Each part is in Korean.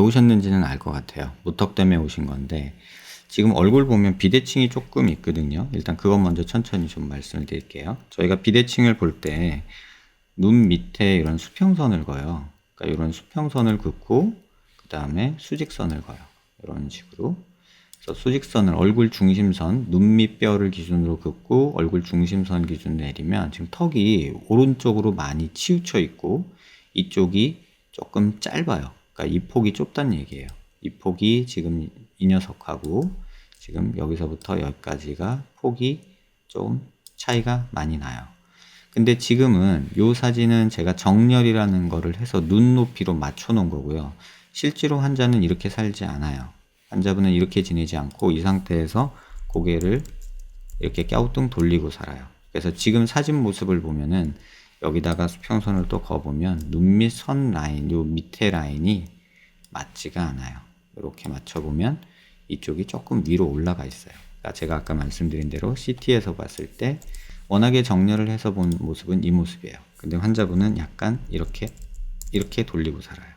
오셨는지는 알 것 같아요. 무턱 때문에 오신 건데 지금 얼굴 보면 비대칭이 조금 있거든요. 일단 그것 먼저 천천히 좀 말씀을 드릴게요. 저희가 비대칭을 볼 때 눈 밑에 이런 수평선을 그어요. 그러니까 이런 수평선을 긋고 그 다음에 수직선을 그어요. 이런 식으로. 그래서 수직선을 얼굴 중심선, 눈 밑뼈를 기준으로 긋고 얼굴 중심선 기준으로 내리면 지금 턱이 오른쪽으로 많이 치우쳐 있고 이쪽이 조금 짧아요. 그러니까 이 폭이 좁다는 얘기예요. 이 폭이 지금 이 녀석하고 지금 여기서부터 여기까지가 폭이 좀 차이가 많이 나요. 근데 지금은 이 사진은 제가 정렬이라는 거를 해서 눈 높이로 맞춰 놓은 거고요. 실제로 환자는 이렇게 살지 않아요. 환자분은 이렇게 지내지 않고 이 상태에서 고개를 이렇게 갸우뚱 돌리고 살아요. 그래서 지금 사진 모습을 보면은 여기다가 수평선을 또 그어보면 눈 밑 선 라인, 요 밑에 라인이 맞지가 않아요. 이렇게 맞춰보면 이쪽이 조금 위로 올라가 있어요. 그러니까 제가 아까 말씀드린 대로 CT에서 봤을 때 워낙에 정렬을 해서 본 모습은 이 모습이에요. 근데 환자분은 약간 이렇게 돌리고 살아요.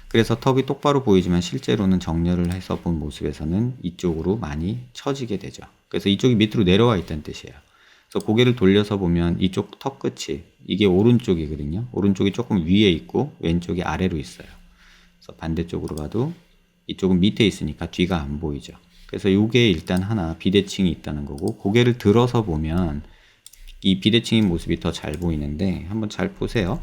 그래서 턱이 똑바로 보이지만 실제로는 정렬을 해서 본 모습에서는 이쪽으로 많이 처지게 되죠. 그래서 이쪽이 밑으로 내려와 있다는 뜻이에요. 그래서 고개를 돌려서 보면 이쪽 턱 끝이 이게 오른쪽이거든요. 오른쪽이 조금 위에 있고 왼쪽이 아래로 있어요. 그래서 반대쪽으로 봐도 이쪽은 밑에 있으니까 뒤가 안 보이죠. 그래서 이게 일단 하나 비대칭이 있다는 거고, 고개를 들어서 보면 이 비대칭인 모습이 더 잘 보이는데 한번 잘 보세요.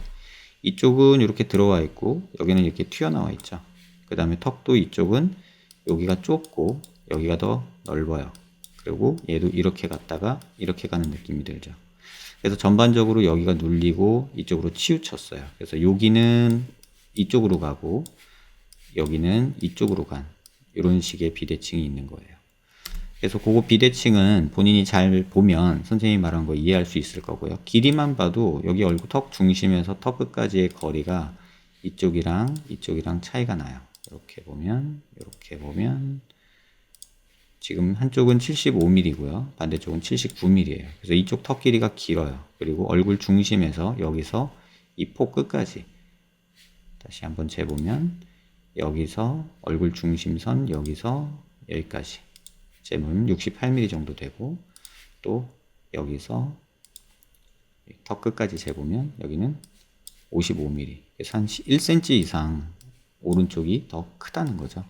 이쪽은 이렇게 들어와 있고 여기는 이렇게 튀어나와 있죠. 그 다음에 턱도 이쪽은 여기가 좁고 여기가 더 넓어요. 그리고 얘도 이렇게 갔다가 이렇게 가는 느낌이 들죠. 그래서 전반적으로 여기가 눌리고 이쪽으로 치우쳤어요. 그래서 여기는 이쪽으로 가고 여기는 이쪽으로 간 이런 식의 비대칭이 있는 거예요. 그래서 그거 비대칭은 본인이 잘 보면 선생님이 말한 거 이해할 수 있을 거고요. 길이만 봐도 여기 얼굴 턱 중심에서 턱 끝까지의 거리가 이쪽이랑 이쪽이랑 차이가 나요. 이렇게 보면 지금 한쪽은 75mm고요. 반대쪽은 79mm예요. 그래서 이쪽 턱 길이가 길어요. 그리고 얼굴 중심에서 여기서 이 폭 끝까지 다시 한번 재보면 여기서 얼굴 중심선 여기서 여기까지 재보면 68mm 정도 되고, 또 여기서 턱 끝까지 재보면 여기는 55mm. 그래서 한 1cm 이상 오른쪽이 더 크다는 거죠.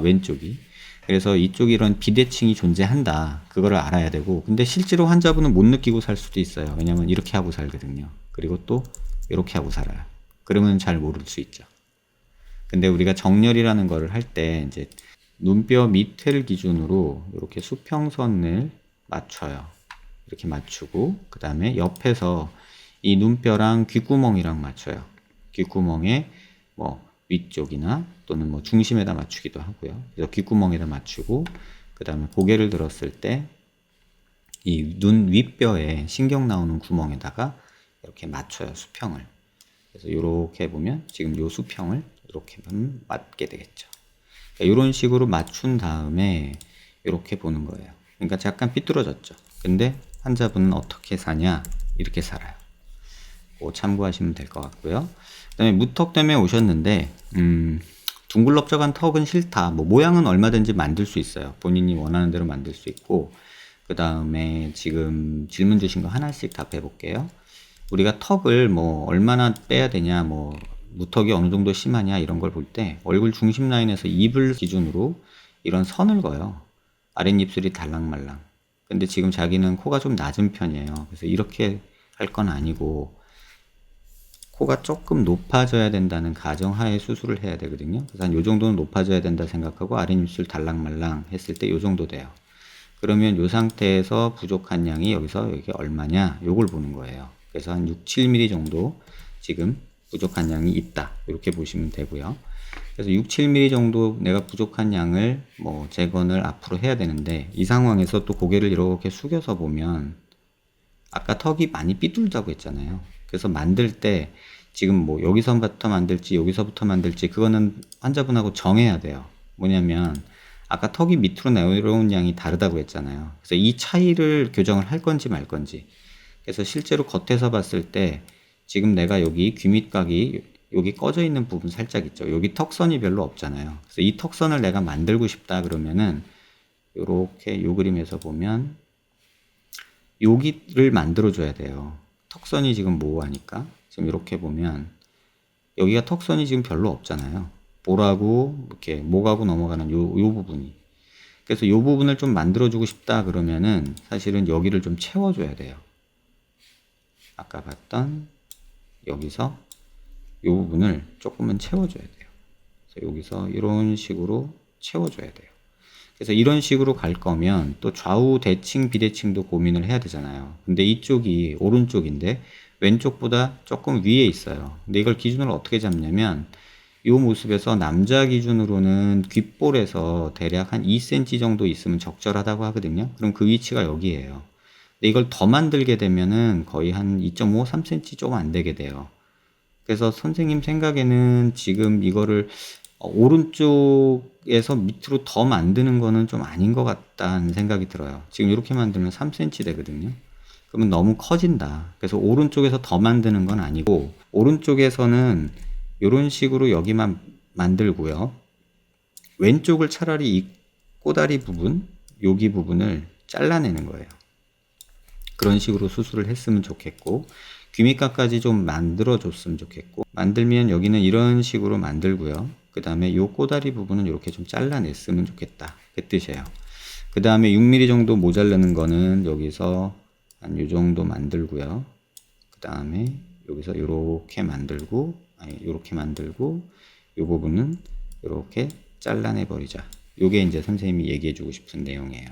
왼쪽이. 그래서 이쪽이 이런 비대칭이 존재한다. 그거를 알아야 되고, 근데 실제로 환자분은 못 느끼고 살 수도 있어요. 왜냐면 이렇게 하고 살거든요. 그리고 또 이렇게 하고 살아요. 그러면 잘 모를 수 있죠. 근데 우리가 정렬이라는 거를 할 때 이제 눈뼈 밑을 기준으로 이렇게 수평선을 맞춰요. 이렇게 맞추고 그 다음에 옆에서 이 눈뼈랑 귓구멍이랑 맞춰요. 귓구멍에 뭐 위쪽이나 또는 뭐 중심에다 맞추기도 하고요. 그래서 귓구멍에다 맞추고 그 다음에 고개를 들었을 때 이 눈 윗뼈에 신경 나오는 구멍에다가 이렇게 맞춰요. 수평을. 그래서 이렇게 보면 지금 요 수평을 이렇게 맞게 되겠죠. 이런 식으로 맞춘 다음에 이렇게 보는 거예요. 그러니까 약간 삐뚤어졌죠. 근데 환자분은 어떻게 사냐? 이렇게 살아요. 그거 참고하시면 될 것 같고요. 그 다음에 무턱 때문에 오셨는데 둥글럽적한 턱은 싫다. 뭐 모양은 얼마든지 만들 수 있어요. 본인이 원하는 대로 만들 수 있고, 그 다음에 지금 질문 주신 거 하나씩 답해 볼게요. 우리가 턱을 뭐 얼마나 빼야 되냐, 뭐 무턱이 어느 정도 심하냐 이런 걸 볼 때 얼굴 중심 라인에서 입을 기준으로 이런 선을 그어요. 아랫입술이 달랑말랑. 근데 지금 자기는 코가 좀 낮은 편이에요. 그래서 이렇게 할 건 아니고 코가 조금 높아져야 된다는 가정하에 수술을 해야 되거든요. 그래서 한 요 정도는 높아져야 된다 생각하고 아랫입술 달랑말랑 했을 때 요 정도 돼요. 그러면 요 상태에서 부족한 양이 여기서 여기 얼마냐 요걸 보는 거예요. 그래서 한 6, 7mm 정도 지금 부족한 양이 있다. 이렇게 보시면 되고요. 그래서 6, 7mm 정도 내가 부족한 양을 뭐 재건을 앞으로 해야 되는데, 이 상황에서 또 고개를 이렇게 숙여서 보면 아까 턱이 많이 삐뚤다고 했잖아요. 그래서 만들 때 지금 뭐 여기서부터 만들지 여기서부터 만들지 그거는 환자분하고 정해야 돼요. 뭐냐면 아까 턱이 밑으로 내려온 양이 다르다고 했잖아요. 그래서 이 차이를 교정을 할 건지 말 건지. 그래서 실제로 겉에서 봤을 때 지금 내가 여기 귀 밑각이 여기 꺼져 있는 부분 살짝 있죠. 여기 턱선이 별로 없잖아요. 그래서 이 턱선을 내가 만들고 싶다 그러면은 요렇게 요 그림에서 보면 여기를 만들어 줘야 돼요. 턱선이 지금 모호하니까 지금 이렇게 보면 여기가 턱선이 지금 별로 없잖아요. 볼하고 이렇게 목하고 넘어가는 요 부분이. 그래서 요 부분을 좀 만들어 주고 싶다 그러면은 사실은 여기를 좀 채워 줘야 돼요. 아까 봤던 여기서 요 부분을 조금은 채워 줘야 돼요. 그래서 여기서 이런 식으로 채워 줘야 돼요. 그래서 이런 식으로 갈 거면 또 좌우 대칭 비대칭도 고민을 해야 되잖아요. 근데 이쪽이 오른쪽인데 왼쪽보다 조금 위에 있어요. 근데 이걸 기준으로 어떻게 잡냐면 이 모습에서 남자 기준으로는 귓볼에서 대략 한 2cm 정도 있으면 적절하다고 하거든요. 그럼 그 위치가 여기예요. 근데 이걸 더 만들게 되면은 거의 한 2.5, 3cm 조금 안 되게 돼요. 그래서 선생님 생각에는 지금 이거를 오른쪽에서 밑으로 더 만드는 거는 좀 아닌 것 같다는 생각이 들어요. 지금 이렇게 만들면 3cm 되거든요. 그러면 너무 커진다. 그래서 오른쪽에서 더 만드는 건 아니고 오른쪽에서는 이런 식으로 여기만 만들고요. 왼쪽을 차라리 이 꼬다리 부분, 여기 부분을 잘라내는 거예요. 그런 식으로 수술을 했으면 좋겠고 귀밑각까지 좀 만들어 줬으면 좋겠고 만들면 여기는 이런 식으로 만들고요. 그 다음에 요 꼬다리 부분은 이렇게 좀 잘라냈으면 좋겠다 그 뜻이에요. 그 다음에 6mm 정도 모자르는 거는 여기서 한 요 정도 만들고요. 그 다음에 여기서 요렇게 만들고 요렇게 만들고 요 부분은 요렇게 잘라내 버리자. 요게 이제 선생님이 얘기해 주고 싶은 내용이에요.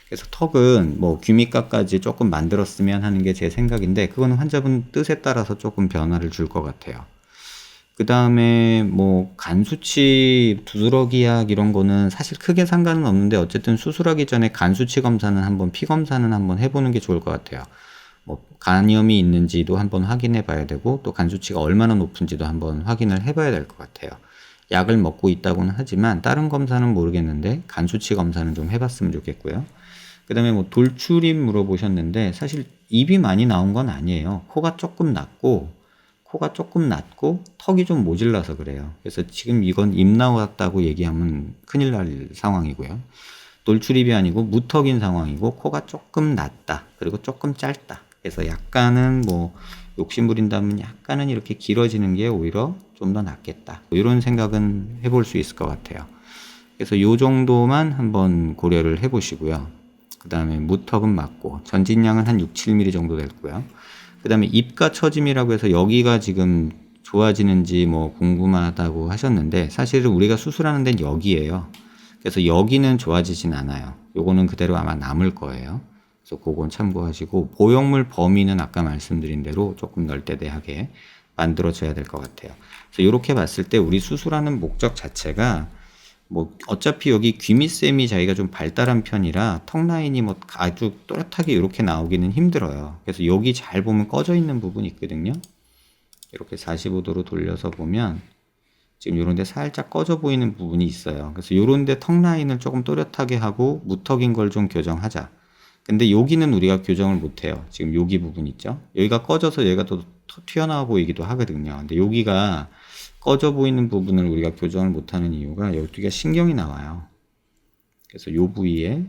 그래서 턱은 뭐 귀밑각까지 조금 만들었으면 하는 게 제 생각인데 그거는 환자분 뜻에 따라서 조금 변화를 줄 것 같아요. 그 다음에 뭐 간 수치, 두드러기약 이런 거는 사실 크게 상관은 없는데 어쨌든 수술하기 전에 간 수치 검사는 한번 피 검사는 한번 해보는 게 좋을 것 같아요. 뭐 간염이 있는지도 한번 확인해 봐야 되고 또 간 수치가 얼마나 높은지도 한번 확인을 해봐야 될 것 같아요. 약을 먹고 있다고는 하지만 다른 검사는 모르겠는데 간 수치 검사는 좀 해봤으면 좋겠고요. 그 다음에 뭐 돌출입 물어보셨는데 사실 입이 많이 나온 건 아니에요. 코가 조금 낮고 턱이 좀 모질라서 그래요. 그래서 지금 이건 입 나왔다고 얘기하면 큰일 날 상황이고요. 돌출입이 아니고 무턱인 상황이고 코가 조금 낮다. 그리고 조금 짧다. 그래서 약간은 뭐 욕심 부린다면 약간은 이렇게 길어지는 게 오히려 좀 더 낫겠다. 뭐 이런 생각은 해볼 수 있을 것 같아요. 그래서 요 정도만 한번 고려를 해보시고요. 그 다음에 무턱은 맞고 전진량은 한 6, 7mm 정도 됐고요. 그 다음에 입가 처짐이라고 해서 여기가 지금 좋아지는지 뭐 궁금하다고 하셨는데 사실은 우리가 수술하는 데는 여기예요. 그래서 여기는 좋아지진 않아요. 요거는 그대로 아마 남을 거예요. 그래서 그건 참고하시고 보형물 범위는 아까 말씀드린 대로 조금 널대대하게 만들어져야 될 것 같아요. 그래서 이렇게 봤을 때 우리 수술하는 목적 자체가 뭐 어차피 여기 귀밑샘이 자기가 좀 발달한 편이라 턱 라인이 뭐 아주 또렷하게 이렇게 나오기는 힘들어요. 그래서 여기 잘 보면 꺼져 있는 부분이 있거든요. 이렇게 45도로 돌려서 보면 지금 요런 데 살짝 꺼져 보이는 부분이 있어요. 그래서 요런 데 턱 라인을 조금 또렷하게 하고 무턱인 걸 좀 교정하자. 근데 여기는 우리가 교정을 못해요. 지금 여기 부분 있죠. 여기가 꺼져서 얘가 또 튀어나와 보이기도 하거든요. 근데 여기가 꺼져 보이는 부분을 우리가 교정을 못하는 이유가 여기가 신경이 나와요. 그래서 요 부위에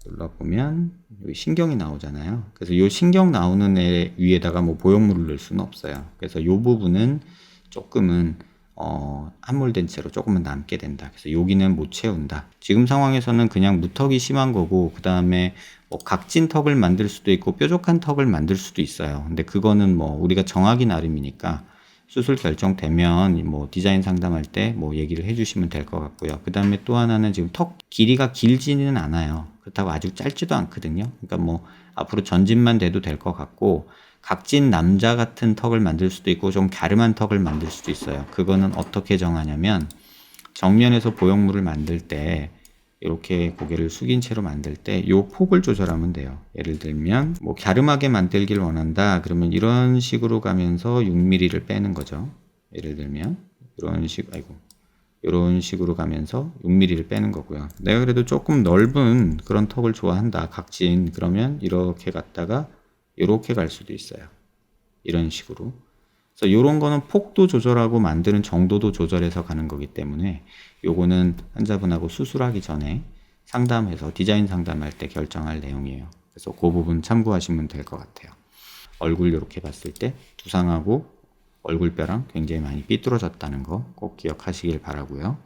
눌러보면 여기 신경이 나오잖아요. 그래서 요 신경 나오는 애 위에다가 뭐 보형물을 넣을 수는 없어요. 그래서 요 부분은 조금은 함몰된 채로 조금은 남게 된다. 그래서 여기는 못 채운다. 지금 상황에서는 그냥 무턱이 심한 거고 그 다음에 뭐 각진 턱을 만들 수도 있고 뾰족한 턱을 만들 수도 있어요. 근데 그거는 뭐 우리가 정하기 나름이니까 수술 결정되면 뭐 디자인 상담할 때 뭐 얘기를 해주시면 될 것 같고요. 그 다음에 또 하나는 지금 턱 길이가 길지는 않아요. 그렇다고 아주 짧지도 않거든요. 그러니까 뭐 앞으로 전진만 돼도 될 것 같고 각진 남자 같은 턱을 만들 수도 있고 좀 갸름한 턱을 만들 수도 있어요. 그거는 어떻게 정하냐면 정면에서 보형물을 만들 때 이렇게 고개를 숙인 채로 만들 때 이 폭을 조절하면 돼요. 예를 들면 뭐 갸름하게 만들길 원한다 그러면 이런 식으로 가면서 6mm를 빼는 거죠. 예를 들면 이런 식으로 가면서 6mm를 빼는 거고요. 내가 그래도 조금 넓은 그런 턱을 좋아한다 각진 그러면 이렇게 갔다가 이렇게 갈 수도 있어요. 이런 식으로. 그래서 이런 거는 폭도 조절하고 만드는 정도도 조절해서 가는 거기 때문에 요거는 환자분하고 수술하기 전에 상담해서 디자인 상담할 때 결정할 내용이에요. 그래서 그 부분 참고하시면 될 것 같아요. 얼굴 이렇게 봤을 때 두상하고 얼굴뼈랑 굉장히 많이 삐뚤어졌다는 거 꼭 기억하시길 바라고요.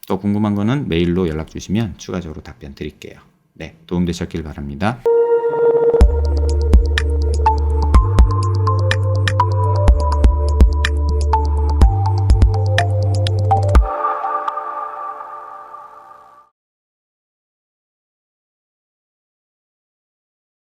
또 궁금한 거는 메일로 연락 주시면 추가적으로 답변 드릴게요. 네, 도움되셨길 바랍니다.